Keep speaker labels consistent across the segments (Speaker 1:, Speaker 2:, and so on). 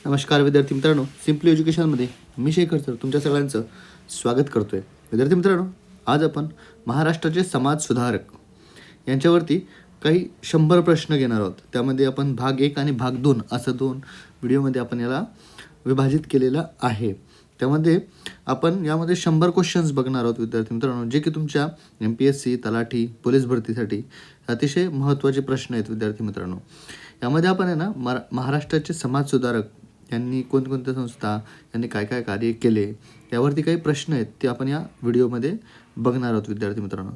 Speaker 1: नमस्कार विद्यार्थी मित्रांनो, सिम्पली एज्युकेशनमध्ये मी शेखर सर तुमच्या सगळ्यांचं स्वागत करतो आहे. विद्यार्थी मित्रांनो, आज आपण महाराष्ट्राचे समाज सुधारक यांच्यावरती काही 100 प्रश्न घेणार आहोत. त्यामध्ये आपण भाग 1 आणि भाग 2 असं 2 व्हिडिओमध्ये आपण याला विभाजित केलेलं आहे. त्यामध्ये आपण यामध्ये 100 क्वेश्चन्स बघणार आहोत विद्यार्थी मित्रांनो, जे की तुमच्या MPSC, तलाठी, पोलीस भरतीसाठी अतिशय महत्त्वाचे प्रश्न आहेत विद्यार्थी मित्रांनो. यामध्ये आपण आहे ना महाराष्ट्राचे समाज सुधारक यांनी कोणकोणत्या संस्था, यांनी काय काय कार्य केले, यावरती काही प्रश्न आहेत ते आपण या व्हिडिओमध्ये बघणार आहोत विद्यार्थी मित्रांनो.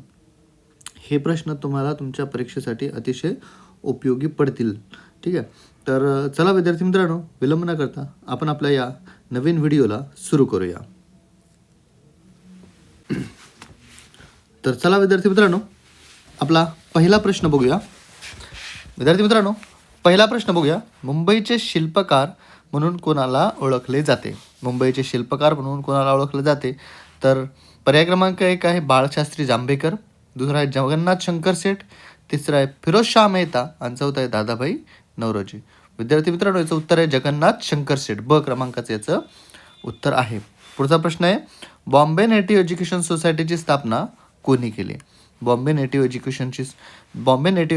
Speaker 1: हे प्रश्न तुम्हाला तुमच्या परीक्षेसाठी अतिशय उपयोगी पडतील. ठीक आहे, तर चला विद्यार्थी मित्रांनो, विलंब न करता आपण आपल्या या नवीन व्हिडिओला सुरू करूया. तर चला विद्यार्थी मित्रांनो, आपला पहिला प्रश्न बघूया. विद्यार्थी मित्रांनो, पहिला प्रश्न बघूया. मुंबईचे शिल्पकार म्हणून कोणाला ओळखले जाते? मुंबईचे शिल्पकार म्हणून कोणाला ओळखले जाते? तर पर्याय क्रमांक 1 आहे बाळशास्त्री जांभेकर, दुसरा आहे जगन्नाथ शंकर सेठ, तिसरा आहे फिरोजशाह मेहता आणि चौथा आहे दादाभाई नौरोजी. विद्यार्थी मित्रांनो, याचं उत्तर आहे जगन्नाथ शंकर सेठ. ब क्रमांकाचं याचं उत्तर आहे. पुढचा प्रश्न आहे बॉम्बे नेटिव्ह एज्युकेशन सोसायटीची स्थापना कोणी केली? बॉम्बे नेटिव्ह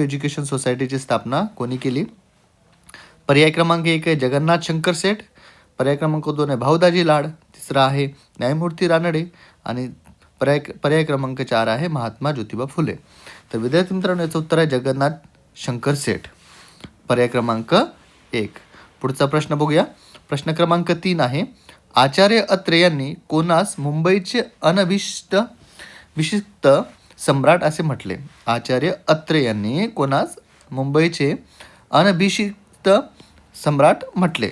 Speaker 1: एज्युकेशन सोसायटीची स्थापना कोणी केली? पर्याय क्रमांक 1 आहे जगन्नाथ शंकर सेठ, पर्याय क्रमांक 2 आहे भाऊदाजी लाड, तिसरा आहे न्यायमूर्ती रानडे आणि पर्याय क्रमांक 4 आहे महात्मा ज्योतिबा फुले. तर विद्यार्थी मित्रांनो, याचं उत्तर आहे जगन्नाथ शंकर सेठ, पर्याय क्रमांक 1. पुढचा प्रश्न बघूया. प्रश्न क्रमांक 3 आहे आचार्य अत्रे यांनी कोणास मुंबईचे विशिष्ट सम्राट असे म्हटले? आचार्य अत्रे यांनी कोणास मुंबईचे अनभिषिक्त सम्राट म्हटले?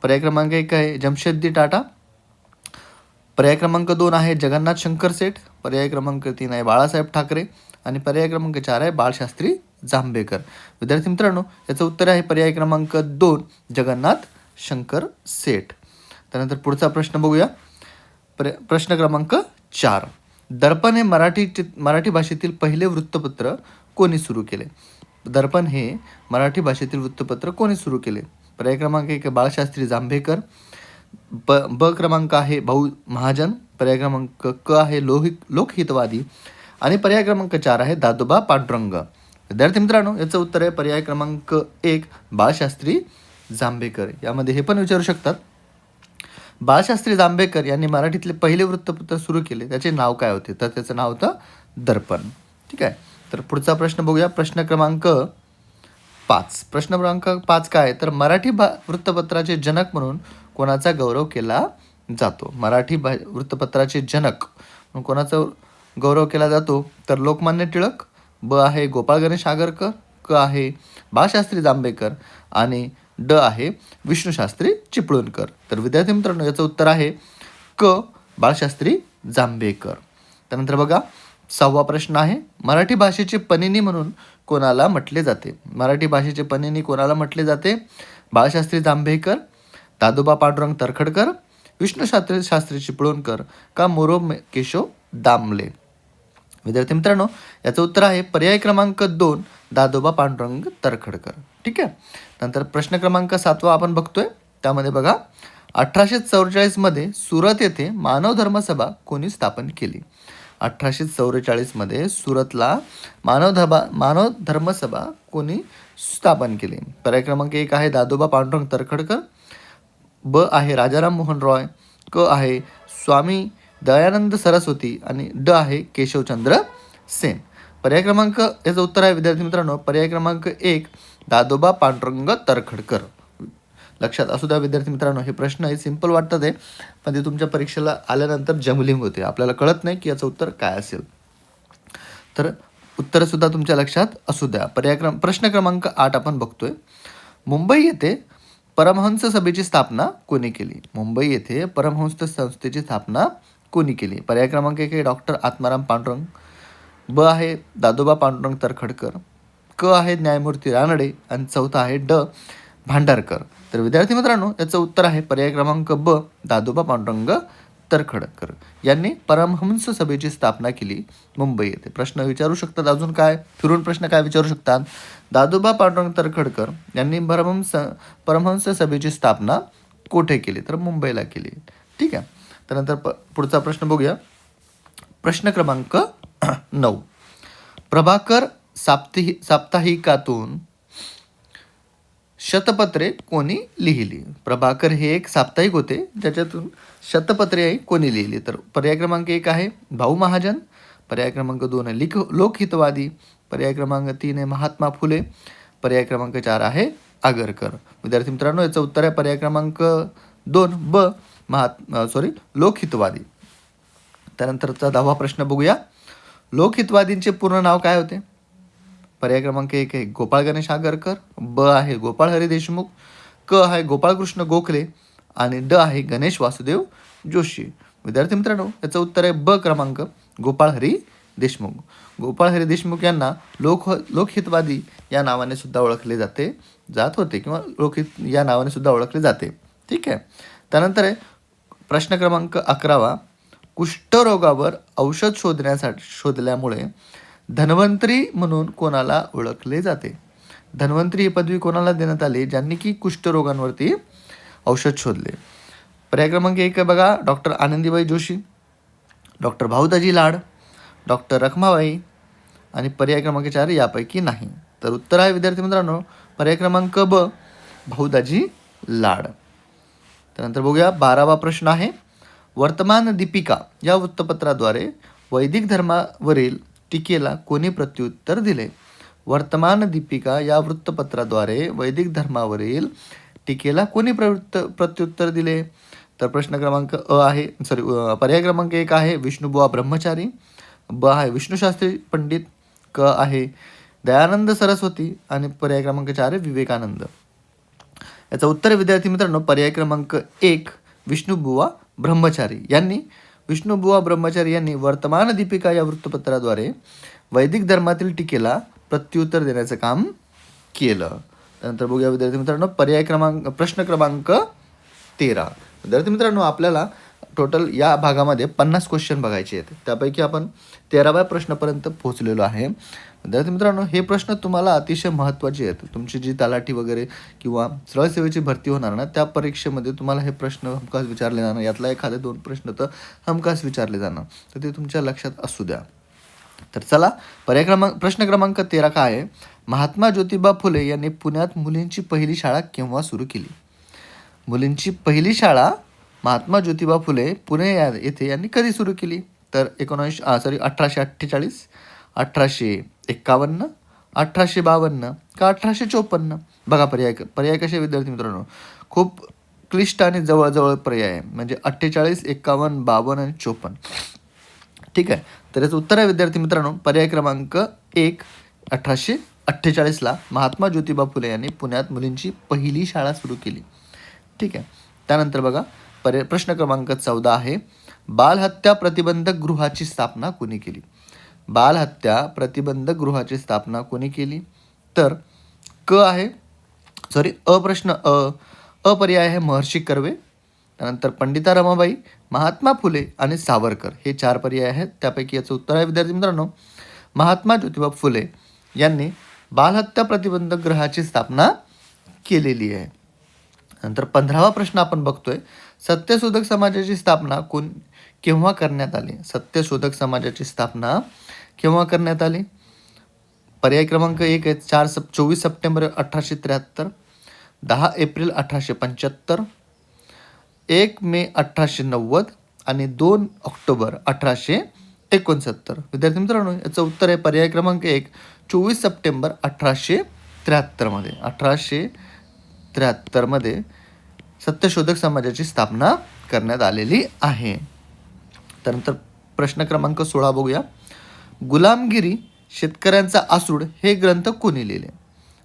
Speaker 1: पर्याय क्रमांक 1 आहे जमशेदजी टाटा, पर्याय क्रमांक 2 आहे जगन्नाथ शंकर सेठ, पर्याय क्रमांक 3 आहे बाळासाहेब ठाकरे आणि पर्याय क्रमांक 4 आहे बाळशास्त्री जांभेकर. विद्यार्थी मित्रांनो, याचं उत्तर आहे पर्याय क्रमांक 2 जगन्नाथ शंकर सेठ. त्यानंतर पुढचा प्रश्न बघूया. प्रश्न क्रमांक 4. दर्पण हे मराठी भाषेतील पहिले वृत्तपत्र कोणी सुरू केले? दर्पण हे मराठी भाषेतील वृत्तपत्र कोणी सुरू केले? पर्याय क्रमांक 1 बाळशास्त्री जांभेकर, ब क्रमांक आहे भाऊ महाजन, पर्याय क्रमांक क आहे लोकहितवादी आणि पर्याय क्रमांक 4 आहे दादोबा पांडुरंग. विद्यार्थी मित्रांनो, याचं उत्तर आहे पर्याय क्रमांक 1 बाळशास्त्री जांभेकर. यामध्ये हे पण विचारू शकतात, बाळशास्त्री जांभेकर यांनी मराठीतले पहिले वृत्तपत्र सुरू केले, त्याचे नाव काय होते? तर त्याचं नाव होतं दर्पण. ठीक आहे, तर पुढचा प्रश्न बघूया. प्रश्न क्रमांक 5. प्रश्न क्रमांक 5 काय? तर मराठी वृत्तपत्राचे जनक म्हणून कोणाचा गौरव केला जातो? मराठी वृत्तपत्राचे जनक म्हणून कोणाचा गौरव केला जातो? तर लोकमान्य टिळक, ब आहे गोपाळ गणेश आगरकर, क आहे बाळशास्त्री जांभेकर आणि ड आहे विष्णुशास्त्री चिपळूणकर. तर विद्यार्थी मित्रांनो, याचं उत्तर आहे क बाळशास्त्री जांभेकर. त्यानंतर बघा 6वा प्रश्न आहे मराठी भाषेचे पणिनी म्हणून कोणाला म्हटले जाते? मराठी भाषेचे पणिनी कोणाला म्हटले जाते? बाळशास्त्री जांभेकर, दादोबा पांडुरंग तरखडकर, विष्णुशास्त्री चिपळूणकर का मोरोम केशव दामले? विद्यार्थी मित्रांनो, याचं उत्तर आहे पर्याय क्रमांक 2 दादोबा पांडुरंग तरखडकर. ठीक आहे. नंतर प्रश्न क्रमांक 7 आपण बघतोय. त्यामध्ये बघा 1844 मध्ये सुरत येथे मानव धर्मसभा कोणी स्थापन केली? 1844 मध्ये सुरतला मानव धर्मसभा कोणी स्थापन केली? पर्याय क्रमांक 1 आहे दादोबा पांडुरंग तरखडकर, ब आहे राजाराम मोहन रॉय, क आहे स्वामी दयानंद सरस्वती आणि ड आहे केशवचंद्र सेन. पर्याय क्रमांक, याचं उत्तर आहे विद्यार्थी मित्रांनो पर्याय क्रमांक 1 दादोबा पांडुरंग तरखडकर. लक्षात असू द्या विद्यार्थी मित्रांनो, हे प्रश्न हे सिंपल वाटतात आहे, पण ते तुमच्या परीक्षेला आल्यानंतर जमलिंग होते, आपल्याला कळत नाही की याचं उत्तर काय असेल. तर उत्तरसुद्धा तुमच्या लक्षात असू द्या. प्रश्न क्रमांक 8 आपण बघतोय. मुंबई येथे परमहंस सभेची स्थापना कोणी केली? मुंबई येथे परमहंस संस्थेची स्थापना कोणी केली? पर्याय क्रमांक 1 आहे डॉक्टर आत्माराम पांडुरंग, ब आहे दादोबा पांडुरंग तरखडकर, क आहे न्यायमूर्ती रानडे आणि चौथा आहे ड भांडारकर. तर विद्यार्थी मित्रांनो, याचं उत्तर आहे पर्याय क्रमांक ब दादोबा पांडुरंग तरखडकर यांनी परमहंस सभेची स्थापना केली मुंबई येथे. प्रश्न विचारू शकतात अजून काय, फिरून प्रश्न काय विचारू शकतात? दादोबा पांडुरंग तरखडकर यांनी परमहंस सभेची स्थापना कोठे केली? तर मुंबईला केली. ठीक आहे. त्यानंतर पुढचा प्रश्न बघूया. प्रश्न क्रमांक 9. प्रभाकर साप्ताहिकातून शतपत्रे कोणी लिहिली? प्रभाकर हे एक साप्ताहिक होते ज्याच्यातून शतपत्रे कोणी लिहिली? तर पर्याय क्रमांक 1 आहे भाऊ महाजन, पर्याय क्रमांक 2 आहे लोकहितवादी, पर्याय क्रमांक 3 आहे महात्मा फुले, पर्याय क्रमांक 4 आहे आगरकर. विद्यार्थी मित्रांनो, याचं उत्तर आहे पर्याय क्रमांक 2 ब लोकहितवादी. त्यानंतरचा 10वा प्रश्न बघूया. लोकहितवादींचे पूर्ण नाव काय होते? पर्याय क्रमांक 1 आहे गोपाळ गणेश आगरकर, ब आहे गोपाळ हरी देशमुख, क आहे गोपाळकृष्ण गोखले आणि ड आहे गणेश वासुदेव जोशी. विद्यार्थी मित्रांनो, याचं उत्तर आहे ब क्रमांक गोपाळ हरी देशमुख. गोपाळ हरी देशमुख यांना लोकहितवादी या नावाने सुद्धा ओळखले जात होते किंवा लोकहित या नावाने सुद्धा ओळखले जाते. ठीक आहे. त्यानंतर आहे प्रश्न क्रमांक 11. कुष्ठरोगावर औषध शोधल्यामुळे धन्वंतरी म्हणून कोणाला ओळखले जाते? धन्वंतरी ही पदवी कोणाला देण्यात आली ज्यांनी की कुष्ठरोगांवरती औषध शोधले? पर्याय क्रमांक 1 आहे बघा डॉक्टर आनंदीबाई जोशी, डॉक्टर भाऊदाजी लाड, डॉक्टर रखमाबाई आणि पर्याय क्रमांक 4 यापैकी नाही. तर उत्तर आहे विद्यार्थी मित्रांनो पर्याय क्रमांक ब भाऊदाजी लाड. त्यानंतर बघूया 12वा प्रश्न आहे. वर्तमान दीपिका या वृत्तपत्राद्वारे वैदिक धर्मावरील टीकेला कोणी प्रत्युत्तर दिले? वर्तमान दीपिका या वृत्तपत्राद्वारे वैदिक धर्मावरील टीकेला कोणी प्रत्युत्तर दिले? तर प्रश्न क्रमांक पर्याय क्रमांक 1 आहे विष्णुबुवा ब्रह्मचारी, ब आहे विष्णुशास्त्री पंडित, क आहे दयानंद सरस्वती आणि पर्याय क्रमांक 4 आहे विवेकानंद. याचं उत्तर विद्यार्थी मित्रांनो पर्याय क्रमांक 1 विष्णुबुवा ब्रह्मचारी यांनी वर्तमान दीपिका या वृत्तपत्राद्वारे वैदिक धर्मातील टीकेला प्रत्युत्तर देण्याचं काम केलं. त्यानंतर बघूया विद्यार्थी मित्रांनो प्रश्न क्रमांक 13. विद्यार्थी मित्रांनो, आपल्याला टोटल या भागामध्ये 50 क्वेश्चन बघायचे आहेत. त्यापैकी आपण 13व्या प्रश्नापर्यंत पोहोचलेलो आहे. विद्यार्थी मित्रांनो, हे प्रश्न तुम्हाला अतिशय महत्त्वाचे आहेत. तुमची जी तलाठी वगैरे किंवा सरळ सेवेची भरती होणार ना, त्या परीक्षेमध्ये तुम्हाला हे प्रश्न हमखास विचारले जाणार. यातला एखादे 2 प्रश्न तर हमखास विचारले जाणार, तर ते तुमच्या लक्षात असू द्या. तर चला प्रश्न क्रमांक 13 काय आहे? महात्मा ज्योतिबा फुले यांनी पुण्यात मुलींची पहिली शाळा केव्हा सुरू केली? मुलींची पहिली शाळा महात्मा ज्योतिबा फुले पुणे येथे यांनी कधी सुरू केली? तर 1848, 1851, 1852 का 1854? बघा पर्याय कसे विद्यार्थी मित्रांनो, खूप क्लिष्ट आणि जवळजवळ पर्याय आहे. म्हणजे 48, 51, 52 आणि 54. ठीक आहे. तर याचं उत्तर आहे विद्यार्थी मित्रांनो पर्याय क्रमांक 1 1848ला महात्मा ज्योतिबा फुले यांनी पुण्यात मुलींची पहिली शाळा सुरू केली. ठीक आहे. त्यानंतर बघा प्रश्न क्रमांक 14 आहे. बालहत्या प्रतिबंधक गृहाची स्थापना कोणी केली? बालहत्या प्रतिबंधक गृहाची स्थापना कोणी केली? तर पर्याय आहे महर्षी कर्वे, त्यानंतर पंडिता रमाबाई, महात्मा फुले आणि सावरकर. हे 4 पर्याय आहेत. त्यापैकी याचं उत्तर आहे विद्यार्थी मित्रांनो महात्मा ज्योतिबा फुले यांनी बालहत्या प्रतिबंधक गृहाची स्थापना केलेली आहे. नंतर 15वा प्रश्न आपण बघतोय. सत्यशोधक समाजाची स्थापना केव्हा करण्यात आली? सत्यशोधक समाजाची स्थापना केव्हा करण्यात आली? पर्याय क्रमांक 1 आहे 24 सप्टेंबर 1873, 10 एप्रिल 1875, 1 मे 1890 आणि 2 ऑक्टोबर 1869. विद्यार्थी मित्रांनो, याचं उत्तर आहे पर्याय क्रमांक 1 24 सप्टेंबर 1873मध्ये सत्यशोधक समाजाची स्थापना करण्यात आलेली आहे. त्यानंतर प्रश्न क्रमांक 16 बघूया. गुलामगिरी शेतकऱ्यांचा आसूड हे ग्रंथ कोणी लिहिले?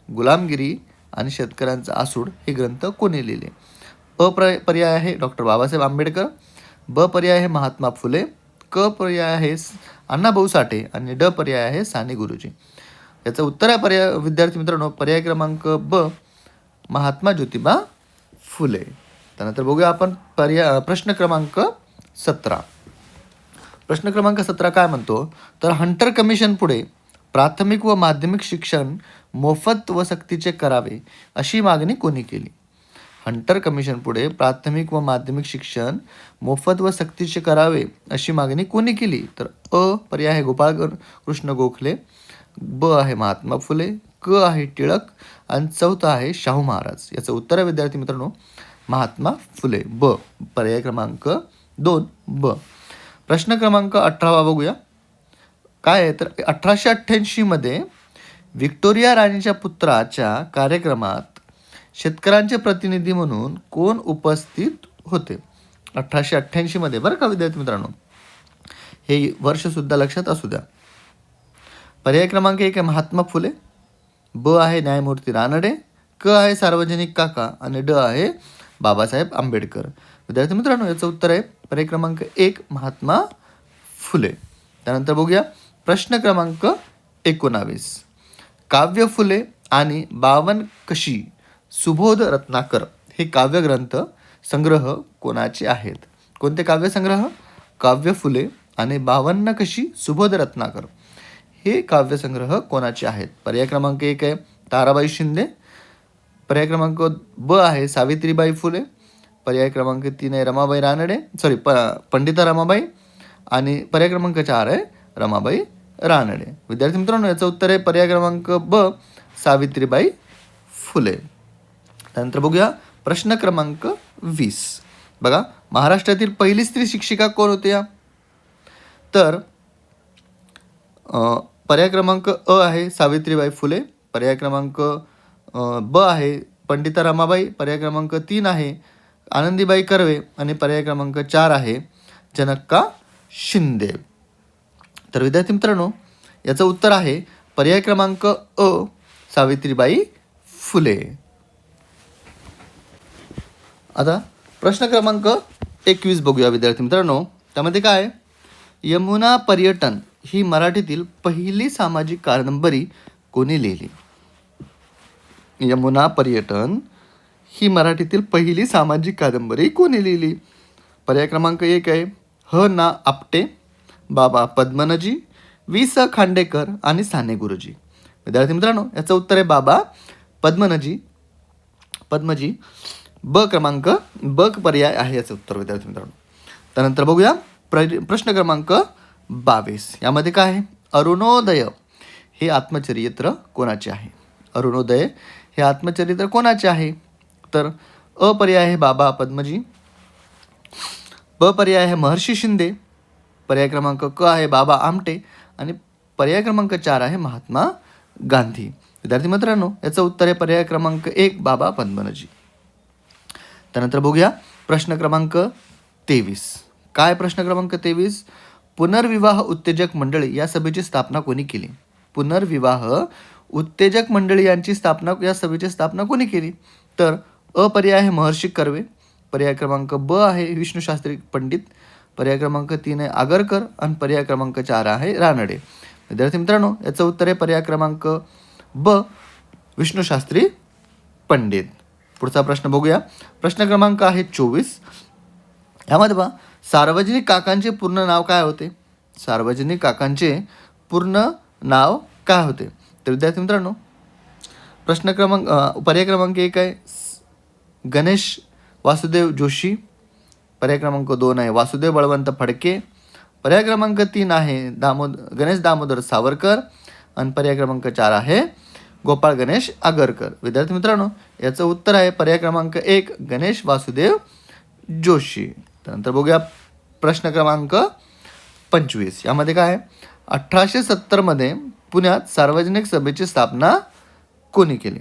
Speaker 1: गुलामगिरी आणि शेतकऱ्यांचा आसूड हे ग्रंथ कोणी लिहिले? पर्याय आहे डॉक्टर बाबासाहेब आंबेडकर, ब पर्याय आहे महात्मा फुले, क पर्याय आहे अण्णाभाऊ साठे आणि ड पर्याय आहे साने गुरुजी. याचं उत्तर आहे विद्यार्थी मित्रांनो पर्याय क्रमांक ब महात्मा ज्योतिबा फुले. त्यानंतर बघूया आपण प्रश्न क्रमांक 17. प्रश्न क्रमांक 17 काय म्हणतो? तर हंटर कमिशन पुढे प्राथमिक व माध्यमिक शिक्षण मोफत व सक्तीचे करावे अशी मागणी कोणी केली? हंटर कमिशन पुढे प्राथमिक व माध्यमिक शिक्षण मोफत व सक्तीचे करावे अशी मागणी कोणी केली? तर पर्याय आहे गोपाळ कृष्ण गोखले, ब आहे महात्मा फुले, क आहे टिळक आणि चौथं आहे शाहू महाराज. याचं उत्तर आहे विद्यार्थी मित्रांनो महात्मा फुले, ब. पर्याय क्रमांक 2 ब. प्रश्न क्रमांक 18 बघूया. काय आहे तर 1888 मध्ये व्हिक्टोरिया राणीच्या पुत्राच्या कार्यक्रमात शेतकऱ्यांचे प्रतिनिधी म्हणून कोण उपस्थित होते? 1888 मध्ये बरं का विद्यार्थी मित्रांनो, हे वर्षसुद्धा लक्षात असू द्या. पर्याय क्रमांक 1 आहे महात्मा फुले, ब आहे न्यायमूर्ती रानडे, क आहे सार्वजनिक काका आणि ड आहे बाबासाहेब आंबेडकर. विद्यार्थी मित्रांनो याचं उत्तर आहे पर्याय क्रमांक 1 महात्मा फुले. त्यानंतर बघूया प्रश्न क्रमांक 19. काव्य फुले आणि 52 कशी सुबोध रत्नाकर हे काव्यग्रंथ संग्रह कोणाचे आहेत? कोणते काव्यसंग्रह? काव्य फुले आणि 52 कशी सुबोध रत्नाकर हे काव्यसंग्रह कोणाचे आहेत? पर्याय क्रमांक 1 आहे ताराबाई शिंदे, पर्याय क्रमांक ब आहे सावित्रीबाई फुले, पर्याय क्रमांक 3 आहे रमाबाई रानडे पंडिता रमाबाई आणि पर्याय क्रमांक 4 आहे रमाबाई रानडे. विद्यार्थी मित्रांनो याचं उत्तर आहे पर्याय क्रमांक ब सावित्रीबाई फुले. त्यानंतर बघूया प्रश्न क्रमांक 20. बघा महाराष्ट्रातील पहिली स्त्री शिक्षिका कोण होत्या? तर पर्याय क्रमांक अ आहे सावित्रीबाई फुले, पर्याय क्रमांक ब आहे पंडिता रमाबाई, पर्याय क्रमांक 3 आहे आनंदीबाई कर्वे आणि पर्याय क्रमांक 4 आहे जनक्का शिंदे. तर विद्यार्थी मित्रांनो याचं उत्तर आहे पर्याय क्रमांक अ सावित्रीबाई फुले. आता प्रश्न क्रमांक 21 बघूया विद्यार्थी मित्रांनो. त्यामध्ये काय यमुना पर्यटन ही मराठीतील पहिली सामाजिक कादंबरी कोणी लिहिली? यमुना पर्यटन ही मराठीतील पहिली सामाजिक कादंबरी कोणी लिहिली? पर्याय क्रमांक 1 आहे ह ना आपटे, बाबा पद्मनजी, वि स खांडेकर आणि साने गुरुजी. विद्यार्थी मित्रांनो याचं उत्तर आहे बाबा पद्मनजी ब क्रमांक ब पर्याय आहे याचं उत्तर विद्यार्थी मित्रांनो. त्यानंतर बघूया प्रश्न क्रमांक 22. यामध्ये काय आहे अरुणोदय हे आत्मचरित्र कोणाचे आहे? अरुणोदय हे आत्मचरित्र कोणाचे आहे? तर अ पर्याय आहे बाबा पद्मजी, ब पर्याय आहे महर्षी शिंदे, पर्याय क्रमांक क आहे बाबा आमटे आणि पर्याय क्रमांक 4 आहे महात्मा गांधी. विद्यार्थी मित्रांनो याचं उत्तर आहे पर्याय क्रमांक 1 बाबा पद्मनजी. त्यानंतर बघूया प्रश्न क्रमांक 23. काय प्रश्न क्रमांक 23? पुनर्विवाह उत्तेजक मंडळी या सभेची स्थापना कोणी केली? पुनर्विवाह उत्तेजक मंडळी यांची स्थापना या सभेची स्थापना कोणी केली? तर अ पर्याय आहे महर्षी कर्वे, पर्याय क्रमांक ब आहे विष्णुशास्त्री पंडित, पर्याय क्रमांक 3 आहे आगरकर आणि पर्याय क्रमांक 4 आहे रानडे. विद्यार्थी मित्रांनो याचं उत्तर आहे पर्याय क्रमांक ब विष्णुशास्त्री पंडित. पुढचा प्रश्न बघूया. प्रश्न क्रमांक आहे 24. यामध्ये पहा सार्वजनिक काकांचे पूर्ण नाव काय होते? सार्वजनिक काकांचे पूर्ण नाव काय होते? तर विद्यार्थी मित्रांनो प्रश्न क्रमांक पर्याय क्रमांक 1 आहे गणेश वासुदेव जोशी, पर्याय क्रमांक 2 आहे वासुदेव बळवंत फडके, पर्याय क्रमांक 3 आहे गणेश दामोदर सावरकर आणि पर्याय क्रमांक 4 आहे गोपाळ गणेश आगरकर. विद्यार्थी मित्रांनो याचं उत्तर आहे पर्याय क्रमांक 1 गणेश वासुदेव जोशी. त्यानंतर बघूया प्रश्न क्रमांक 25. यामध्ये काय आहे 1870 मध्ये पुण्यात सार्वजनिक सभेची स्थापना कोणी केली?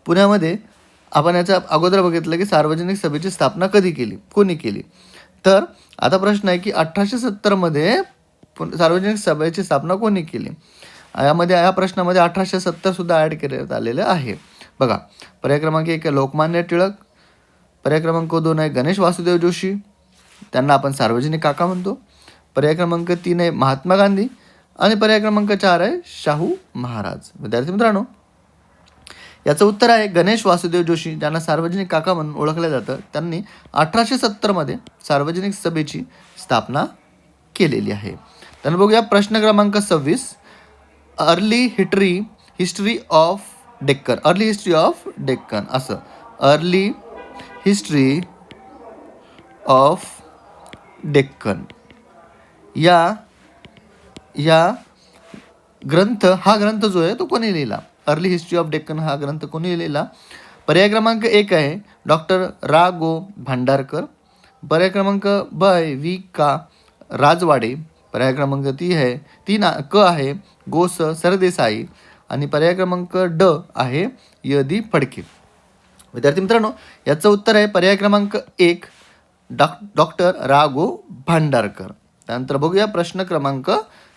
Speaker 1: पुण्यामध्ये आपण याच्या अगोदर बघितलं की सार्वजनिक सभेची स्थापना कधी केली, कोणी केली. तर आता प्रश्न आहे की 1870 मध्ये सार्वजनिक सभेची स्थापना कोणी केली? यामध्ये या प्रश्नामध्ये 1870 सुद्धा ॲड करण्यात आलेलं आहे. बघा पर्याय क्रमांक 1 आहे लोकमान्य टिळक, पर्याय क्रमांक 2 आहे गणेश वासुदेव जोशी, त्यांना आपण सार्वजनिक काका म्हणतो, पर्याय क्रमांक 3 आहे महात्मा गांधी आणि पर्याय क्रमांक 4 आहे शाहू महाराज. विद्यार्थी मित्रांनो याचं उत्तर आहे गणेश वासुदेव जोशी, ज्यांना सार्वजनिक काका म्हणून ओळखलं जातं. त्यांनी 1870 मध्ये सार्वजनिक सभेची स्थापना केलेली आहे. त्यानंतर बघूया प्रश्न क्रमांक 26. अर्ली हिस्ट्री ऑफ डेक्कन असं अर्ली हिस्ट्री ऑफ डेक्कन या हा ग्रंथ जो आहे तो कोणी लिहिला? अर्ली हिस्ट्री ऑफ डेक्कन हा ग्रंथ कोणी लिहिला? पर्याय क्रमांक 1 आहे डॉक्टर रा गो भांडारकर. पर्याय क्रमांक ब आहे वी का राजवाडे. पर्याय क्रमांक 3 क आहे गो स सरदेसाई. आणि पर्याय क्रमांक ड आहे य.दी. फडके. विद्यार्थी मित्रांनो, याचं उत्तर आहे पर्याय क्रमांक 1 डॉक्टर रा गो भांडारकर. त्यानंतर बघूया प्रश्न क्रमांक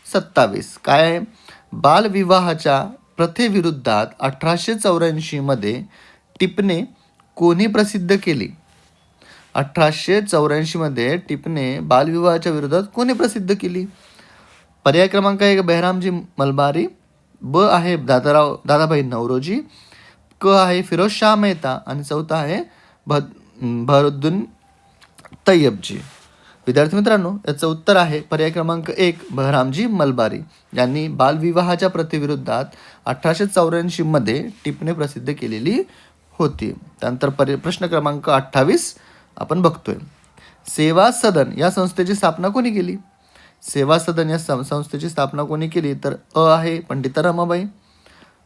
Speaker 1: 27. काय आहे? बालविवाहाच्या प्रथेविरुद्धात 1884 मध्ये टिपणे कोणी प्रसिद्ध केली? 1884 मध्ये टिपणे बालविवाहाच्या विरोधात कोणी प्रसिद्ध केली? पर्याय क्रमांक 1 बेहरामजी मलबारी. ब आहे दादाभाई नौरोजी. क आहे फिरोजशाह मेहता. आणि चौथा आहे बहरुद्दीन तय्यबजी. विद्यार्थी मित्रांनो, याचं उत्तर आहे पर्याय क्रमांक 1 बहरामजी मलबारी यांनी बालविवाहाच्या प्रथेविरुद्धात 1884 मध्ये टिपणे प्रसिद्ध केलेली होती. त्यानंतर प्रश्न क्रमांक 28 आपण बघतोय. सेवा सदन या संस्थेची स्थापना कोणी केली? सेवा सदन या संस्थेची स्थापना कोणी केली? तर अ आहे पंडिता रमाबाई.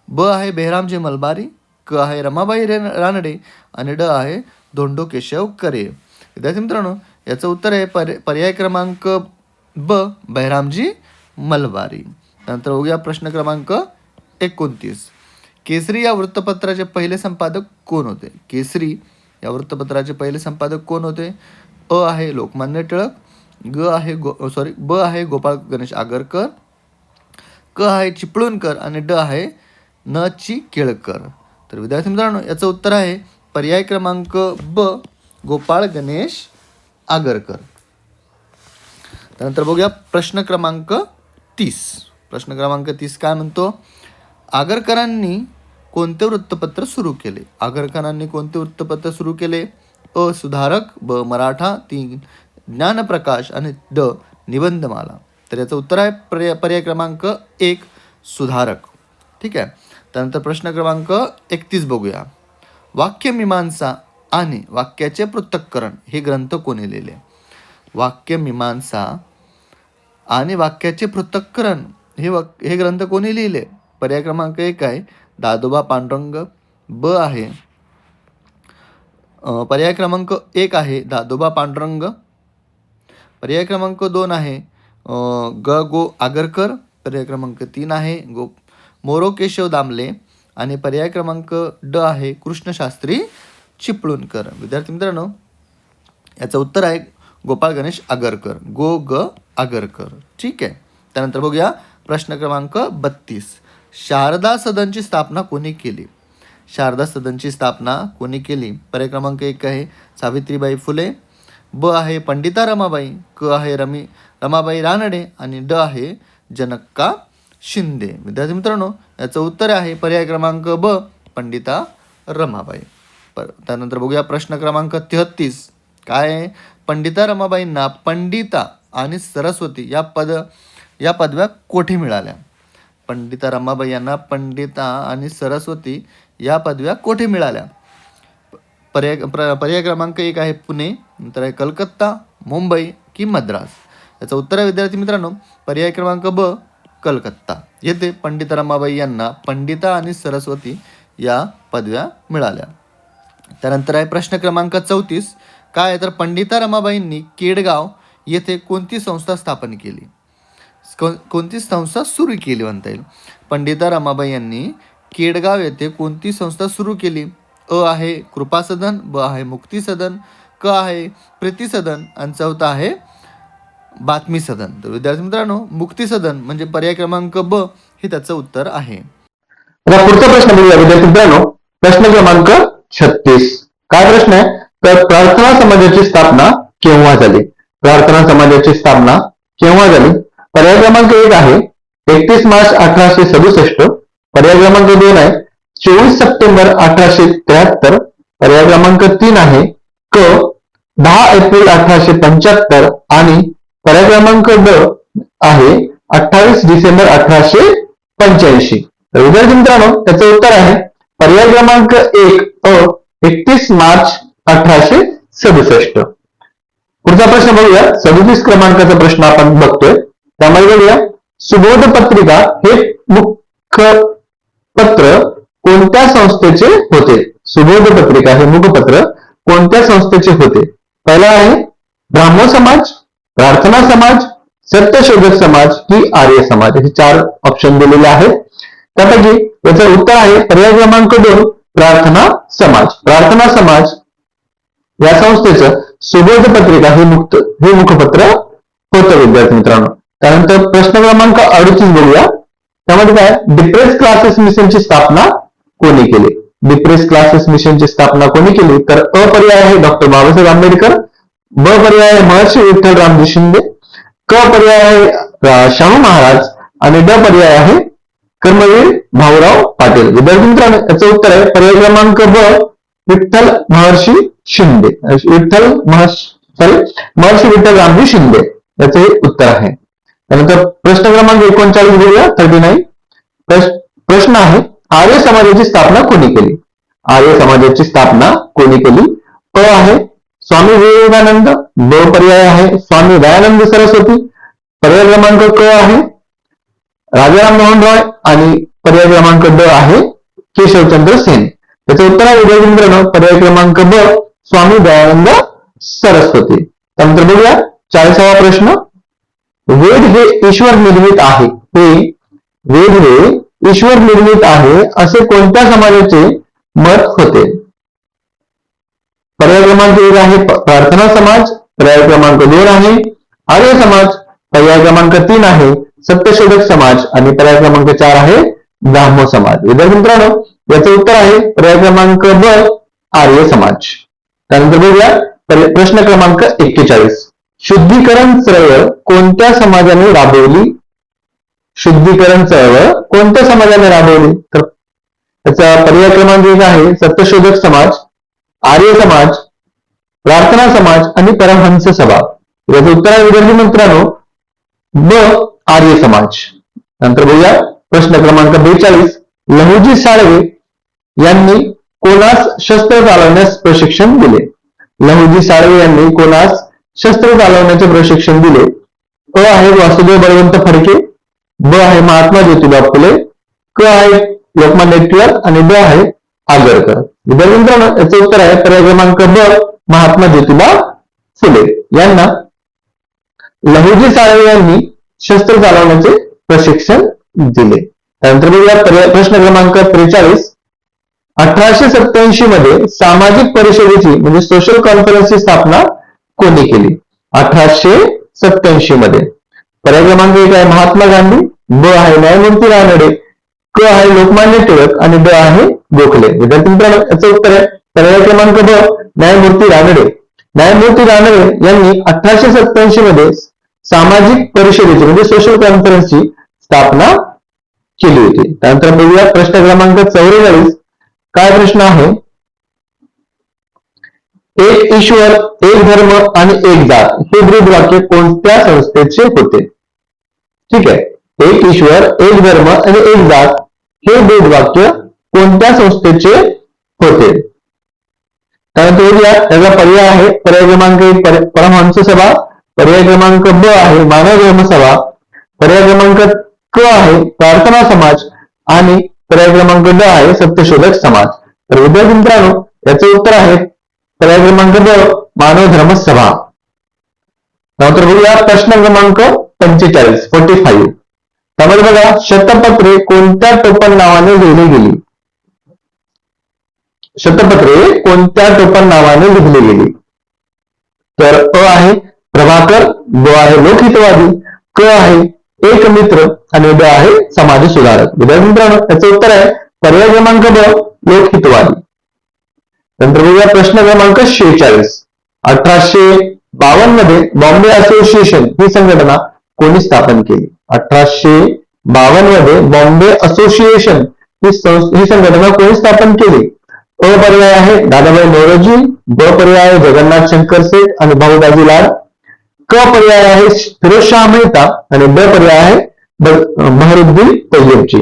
Speaker 1: ब आहे बेहरामजी मलबारी. क आहे रमाबाई रानडे. आणि ड आहे धोंडो केशव करे. विद्यार्थी मित्रांनो, याचं उत्तर आहे पर्याय क्रमांक ब बेहरामजी मलबारी. नंतर बघूया प्रश्न क्रमांक 29. केसरी या वृत्तपत्राचे पहिले संपादक कोण होते? केसरी या वृत्तपत्राचे पहिले संपादक कोण होते? अ आहे लोकमान्य टिळक. ब आहे गोपाळ गणेश आगरकर. क आहे चिपळूणकर. आणि ड आहे न. ची केळकर. तर विद्यार्थी मित्रांनो, याचं उत्तर आहे पर्याय क्रमांक ब गोपाळ गणेश आगरकर. त्यानंतर बघूया प्रश्न क्रमांक 30. प्रश्न क्रमांक 30 काय म्हणतो? आगरकरांनी कोणते वृत्तपत्र सुरू केले? आगरकरांनी कोणते वृत्तपत्र सुरू केले? अ सुधारक. ब मराठा. 3 ज्ञानप्रकाश. आणि ड निबंधमाला. तर याचं उत्तर आहे पर्याय क्रमांक 1 सुधारक. ठीक आहे. त्यानंतर प्रश्न क्रमांक 31 बघूया. वाक्यमीमांसा आणि वाक्याचे पृथक्करण हे ग्रंथ कोणी लिहिले? वाक्यमीमांसा आणि वाक्याचे पृथक्करण हे ग्रंथ कोणी लिहिले? पर्याय क्रमांक 1 आहे दादोबा पांडुरंग. ब आहे पर्याय क्रमांक 1 आहे दादोबा पांडुरंग. पर्याय क्रमांक 2 आहे गो आगरकर. पर्याय क्रमांक 3 आहे मोरो केशव दामले. आणि पर्याय क्रमांक ड आहे कृष्णशास्त्री चिपळूणकर. विद्यार्थी मित्रांनो, याचं उत्तर आहे गोपाळ गणेश आगरकर. ग आगरकर. ठीक आहे. त्यानंतर बघूया प्रश्न क्रमांक 32. शारदा सदनची स्थापना कोणी केली? शारदा सदनची स्थापना कोणी केली? पर्याय क्रमांक 1 आहे सावित्रीबाई फुले. ब आहे पंडिता रमाबाई. क आहे रमाबाई रानडे. आणि ड आहे जनक्का शिंदे. विद्यार्थी मित्रांनो, याचं उत्तर आहे पर्याय क्रमांक ब पंडिता रमाबाई. त्यानंतर बघूया प्रश्न क्रमांक 33. काय आहे? पंडिता रमाबाईंना पंडिता आणि सरस्वती या पदव्या कोठे मिळाल्या? पंडिता रमाबाई यांना पंडिता आणि सरस्वती या पदव्या कोठे मिळाल्या? पर्याय क्रमांक 1 आहे पुणे. नंतर आहे कलकत्ता, मुंबई की मद्रास. याचं उत्तर आहे विद्यार्थी मित्रांनो पर्याय क्रमांक ब कलकत्ता. येथे पंडिता रमाबाई यांना पंडिता आणि सरस्वती या पदव्या मिळाल्या. त्यानंतर आहे प्रश्न क्रमांक 34. काय आहे? तर पंडिता रमाबाईंनी केडगाव येथे कोणती संस्था स्थापन केली? कोणती संस्था सुरू केली म्हणता येईल? पंडिता रमाबाई यांनी केडगाव येथे कोणती संस्था सुरू केली? अ आहे कृपा सदन. ब आहे मुक्ती सदन. क आहे प्रीती सदन. आणि चौथा आहे बातमी सदन. तर विद्यार्थी मित्रांनो, मुक्ती सदन म्हणजे पर्याय क्रमांक ब हे त्याचं उत्तर आहे.
Speaker 2: पुढचा प्रश्न बघूया विद्यार्थी मित्रांनो. प्रश्न क्रमांक 36. काय प्रश्न आहे? तर प्रार्थना समाजाची स्थापना केव्हा झाली? प्रार्थना समाजाची स्थापना केव्हा झाली? पर्याय क्रमांक 1 आहे 31 मार्च 1867. पर्याय क्रमांक 2 आहे 24 सप्टेंबर 1873. पर्याय क्रमांक 3 आहे क 10 एप्रिल 1875. आणि पर्याय क्रमांक ड आहे 28 डिसेंबर 1885. तर विद्यार्थी मित्रांनो, त्याचं उत्तर आहे पर्याय क्रमांक 1 अ 31 मार्च 1867. पुढचा प्रश्न बघूया. 37 क्रमांकाचा प्रश्न आपण बघतोय. त्यामध्ये बघूया, सुबोध पत्रिका हे मुख्य पत्र कोणत्या संस्थेचे होते? सुबोध पत्रिका हे मुखपत्र कोणत्या संस्थेचे होते? पहिला आहे ब्राह्मो समाज, प्रार्थना समाज, सत्यशोधक समाज की आर्य समाज. हे 4 ऑप्शन दिलेले आहेत. त्यापैकी याचं उत्तर आहे पर्याय क्रमांक 2 प्रार्थना समाज. प्रार्थना समाज या संस्थेचं सुबोध पत्रिका हे मुखपत्र होतं विद्यार्थी मित्रांनो. त्यानंतर प्रश्न क्रमांक 38 बघूया. त्यामध्ये काय, डिप्रेस क्लासेस मिशनची स्थापना कोणी केली? डिप्रेस क्लासेस मिशनची स्थापना कोणी केली? तर अ पर्याय आहे डॉक्टर बाबासाहेब आंबेडकर, ब पर्याय आहे महर्षी विठ्ठल रामजी शिंदे, क पर्याय आहे शाहू महाराज आणि ड पर्याय आहे कर्मवीर भाऊराव पाटील. विद्यार्थी मित्रांनो, याचं उत्तर आहे पर्याय क्रमांक ब विठ्ठल महर्षी शिंदे. महर्षी विठ्ठल रामजी शिंदे याचे हे उत्तर आहे. त्यानंतर प्रश्न क्रमांक 39 बघूया. 39 प्रश्न आहे आर्य समाजाची स्थापना कोणी केली? आर्य समाजाची स्थापना कोणी केली? अ आहे स्वामी विवेकानंद, ब पर्याय आहे स्वामी दयानंद सरस्वती, पर्याय क्रमांक क आहे राजाराम मोहन रॉय आणि पर्याय क्रमांक ड आहे केशवचंद्र सेन. याचं उत्तर आहे विद्यार्थी मित्रांनो पर्याय क्रमांक ब स्वामी दयानंद सरस्वती. त्यानंतर बघूया 40वा प्रश्न. वेद हे ईश्वर निर्मित आहे. वेद हे ईश्वर निर्मित आहे असे कोणत्या समाजाचे मत होते? पर्याय क्रमांक 1 आहे प्रार्थना समाज, पर्याय क्रमांक 2 आहे आर्य समाज, पर्याय क्रमांक 3 आहे सत्यशोधक समाज आणि पर्याय क्रमांक 4 आहे ब्राह्मो समाज. विद्यार्थी मित्रांनो, याचं उत्तर आहे पर्याय क्रमांक ब आर्य समाज. त्यानंतर बघूया प्रश्न क्रमांक 41. शुद्धीकरण चळवळ कोणत्या समाजाने राबवली? शुद्धीकरण चळवळ कोणत्या समाजाने राबवली? तर त्याचा पर्याय क्रमांक 1 आहे सत्यशोधक समाज, आर्य समाज, प्रार्थना समाज आणि परमहंस सभा. याचं उत्तर आहे विद्यार्थी मित्रांनो ब आर्य समाज. नंतर बघूया प्रश्न क्रमांक 42. लहुजी साळवे यांनी कोणास शस्त्र चालवण्यास प्रशिक्षण दिले? लहुजी साळवे यांनी कोणास शस्त्र चालवण्याचे प्रशिक्षण दिले? अ आहे वासुदेव बळवंत फडके, ब आहे महात्मा ज्योतिबा फुले, क आहे लोकमान्य टिळक आणि ड आहे आगरकर. विद्यार्थी मित्रांनो, याचं उत्तर आहे पर्याय क्रमांक ब महात्मा ज्योतिबा फुले यांना लहुजी साळवे यांनी शस्त्र चालवण्याचे प्रशिक्षण दिले. त्यानंतर बघूया प्रश्न क्रमांक 43. 1887 मध्ये सामाजिक परिषदेची म्हणजे सोशल कॉन्फरन्सची स्थापना कोणी केली? 1887 मध्ये पर्याय क्रमांक 1 आहे महात्मा गांधी, ब आहे न्यायमूर्ती रानडे, क आहे लोकमान्य टिळक आणि ड आहे गोखले. विद्यार्थी मित्रांनो, याचं उत्तर आहे पर्याय क्रमांक ब न्यायमूर्ती रानडे. न्यायमूर्ती रानडे यांनी 1887 मध्ये सामाजिक परिषदेची म्हणजे सोशल कॉन्फरन्सची स्थापना केली होती. त्यानंतर बघूया प्रश्न क्रमांक 44. काय प्रश्न आहे? एक ईश्वर, एक धर्म आणि एक जात हे ब्रीदवाक्य कोणत्या संस्थेचे होते? ठीक आहे, एक ईश्वर, एक धर्म आणि एक जात हे ब्रीदवाक्य कोणत्या संस्थेचे होते? त्यानंतर बघूया त्याचा पर्याय आहे पर्याय क्रमांक 1 परमहंस सभा, पर्याय क्रमांक ब आहे मानव धर्म सभा, पर्याय क्रमांक क आहे प्रार्थना समाज आणि पर्याय क्रमांक ड आहे सत्यशोधक समाज. तर विद्यार्थी मित्रांनो, याचे उत्तर आहे पर्याय क्रमांक ब मानव धर्म सभा. नंतर बघूया प्रश्न क्रमांक 45. त्यामध्ये बघा शतपत्रे कोणत्या टोपण नावाने लिहिली गेली? शतपत्रे कोणत्या टोपण नावाने लिहिली गेली? तर अ आहे प्रभाकर, ब आहे लोकहितवादी, क आहे एक मित्र आणि ड आहे समाज सुधारक. विद्यार्थी मित्रांनो, याचं उत्तर आहे पर्याय क्रमांक ब लोकहितवादी. नंतर बघूया प्रश्न क्रमांक 46. 1852 मध्ये बॉम्बे असोसिएशन ही संघटना कोणी स्थापन केली? 1852 मध्ये बॉम्बे असोसिएशन ही संघटना कोणी स्थापन केली? अ पर्याय आहे दादाभाई नौरोजी, ब पर्याय आहे जगन्नाथ शंकर सेठ आणि भाऊदाजी लाड, क पर्याय आहे फिरोजशाह मेहता आणि ड पर्याय आहे बहरुद्दीन तय्यबची.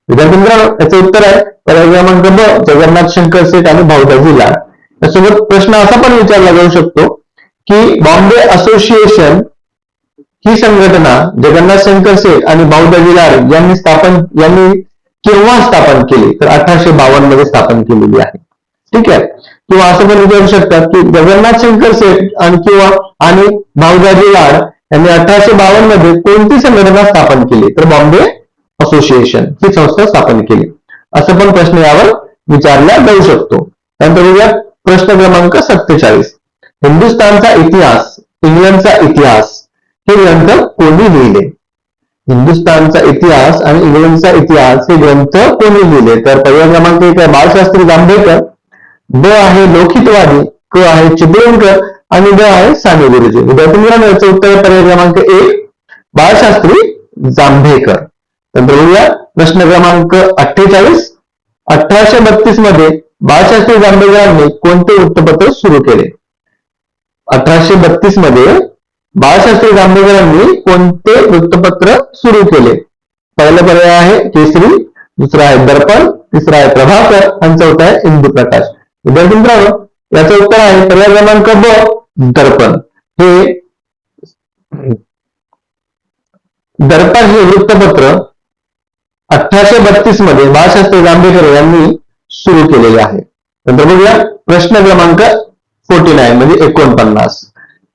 Speaker 2: विद्यार्थी मित्रांनो, याचं उत्तर आहे पर्याय क्रमांक ब जगन्नाथ शंकर सेठ आणि भाऊदाजी लाड. त्यासोबत प्रश्न असा पण विचारला जाऊ शकतो की बॉम्बे असोसिएशन ही संघटना जगन्नाथ शंकर शेठ आणि भाऊदाजी लाड यांनी केव्हा स्थापन केली? तर 1852 मध्ये स्थापन केलेली आहे. ठीक आहे. किंवा असं पण विचारू शकतात की जगन्नाथ शंकर शेठ आणि भाऊदाजी लाड यांनी 1852 मध्ये कोणती संघटना स्थापन केली? तर बॉम्बे असोसिएशन ही संस्था स्थापन केली. असं पण प्रश्न यावर विचारला जाऊ शकतो. त्यानंतर बघूया प्रश्न क्रमांक 47. हिंदुस्थानचा इतिहास, इंग्लंडचा इतिहास हे ग्रंथ कोणी लिहिले? हिंदुस्थानचा इतिहास आणि इंग्लंडचा इतिहास हे ग्रंथ कोणी लिहिले? तर पर्याय क्रमांक 1 आहे बाळशास्त्री जांभेकर, ब आहे लोकहितवादी, क आहे चिपळूणकर आणि ड आहे साने गुरुजी. विद्यार्थी मित्रांनो, याचं उत्तर आहे पर्याय क्रमांक 1 बाळशास्त्री जांभेकर. नंतर बघूया प्रश्न क्रमांक 48. 1832 मध्ये बाळशास्त्री जांभेकरांनी कोणते वृत्तपत्र सुरू केले? 1832 मध्ये बाळशास्त्री जांभेकरांनी कोणते वृत्तपत्र सुरू केले? पहिला पर्याय आहे केसरी, दुसरा आहे दर्पण, तिसरा आहे प्रभाकर आणि चौथा आहे इंदुप्रकाश. विद्यार्थी मित्रांनो, याचं उत्तर आहे पर्याय क्रमांक ब दर्पण. हे दर्पण हे वृत्तपत्र 1832 मध्ये बाळशास्त्री जांभेकर यांनी सुरू केलेले आहे. नंतर बघूया प्रश्न क्रमांक 49 म्हणजे 49.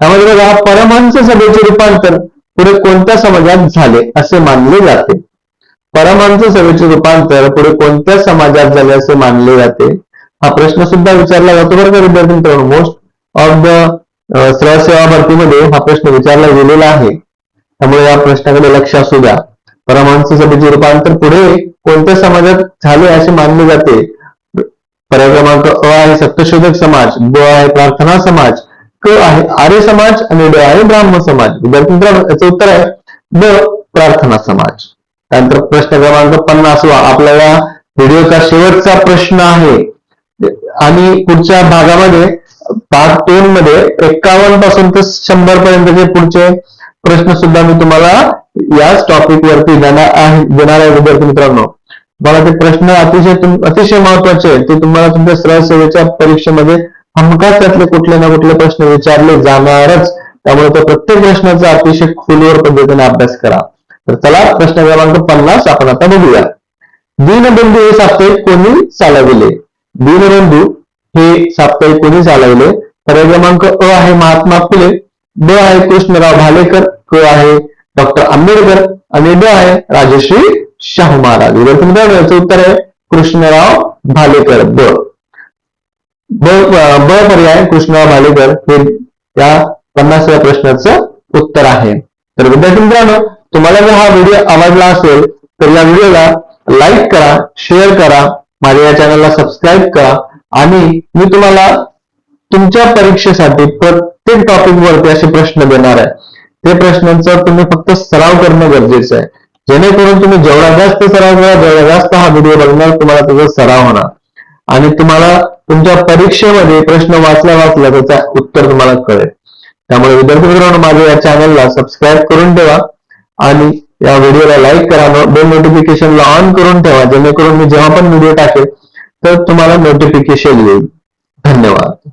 Speaker 2: त्यामध्ये बघा परमहंस सभेचे रूपांतर पुढे कोणत्या समाजात झाले असे मानले जाते? परमहंस सभेचे रूपांतर पुढे कोणत्या समाजात झाले असे मानले जाते? हा प्रश्न सुद्धा विचारला जातो बरं का विद्यार्थी मित्रांनो. मोस्ट ऑफ द सरळ सेवा भरतीमध्ये हा प्रश्न विचारला गेलेला आहे. त्यामुळे या प्रश्नाकडे लक्ष असू द्या. परमहंस सभेचे रूपांतर पुढे कोणत्या समाजात झाले असे मानले जाते? पर्याय क्रमांक अ आहे सत्यशोधक समाज, ब आहे प्रार्थना समाज, क आहे आर्य समाज आणि ड आहे ब्राह्मण समाज. विद्यार्थी मित्रांनो, याचं उत्तर आहे ब प्रार्थना समाज. त्यानंतर प्रश्न क्रमांक 50 आपल्याला व्हिडिओचा शेवटचा प्रश्न आहे आणि पुढच्या भागामध्ये पार्ट 2 मध्ये 51 पासून तर 100 पर्यंतचे पुढचे प्रश्न सुद्धा मी तुम्हाला याच टॉपिक वरती देणार आहे विद्यार्थी मित्रांनो. मला ते प्रश्न अतिशय महत्वाचे आहेत. ते तुम्हाला तुमच्या सरळ सेवेच्या परीक्षेमध्ये हमखास त्यातले कुठले ना कुठले प्रश्न विचारले जाणारच. त्यामुळे तो प्रत्येक प्रश्नाचा अतिशय खोलवर पद्धतीने अभ्यास करा. तर चला प्रश्न क्रमांक 50 आपण आता बघूया. दीनबंधू हे साप्ताहिक कोणी चालविले? दीनबंधू हे साप्ताहिक कोणी चालविले? पर्याय क्रमांक अ आहे महात्मा फुले, ब आहे कृष्णराव भालेकर, क आहे डॉक्टर आंबेडकर आणि ड आहे राजश्री शाहू महाराज. विद्यार्थी मित्रांनो, याचं उत्तर आहे कृष्णराव भालेकर. ब पर्याय कृष्णराव भालेकर हे या 50व्या प्रश्नाचं उत्तर आहे. तर विद्यार्थी मित्रांनो, तुम्हाला जर हा व्हिडिओ आवडला असेल तर या व्हिडिओला लाईक करा, शेअर करा, माझ्या या चॅनलला सबस्क्राईब करा आणि मी तुम्हाला तुमच्या परीक्षेसाठी प्रत्येक टॉपिक वरती असे प्रश्न देणार आहे. ते प्रश्नांचा तुम्ही फक्त सराव करणं गरजेचं आहे. जेणेकरून तुम्ही जेवढा जास्त सराव करा तेवढा जास्त हा व्हिडिओ बघणार, तुम्हाला त्याचा सराव होणार आणि तुम्हाला तुमच्या परीक्षेमध्ये प्रश्न वाचल्या त्याचा उत्तर तुम्हाला कळेल. त्यामुळे विद्यार्थी मित्रांनो, माझ्या या चॅनलला सबस्क्राईब करून ठेवा आणि या व्हिडिओला लाईक करा, बेल नोटिफिकेशनला ऑन करून ठेवा, जेणेकरून मी जेव्हा पण व्हिडिओ टाकेल तर तुम्हाला नोटिफिकेशन येईल. धन्यवाद.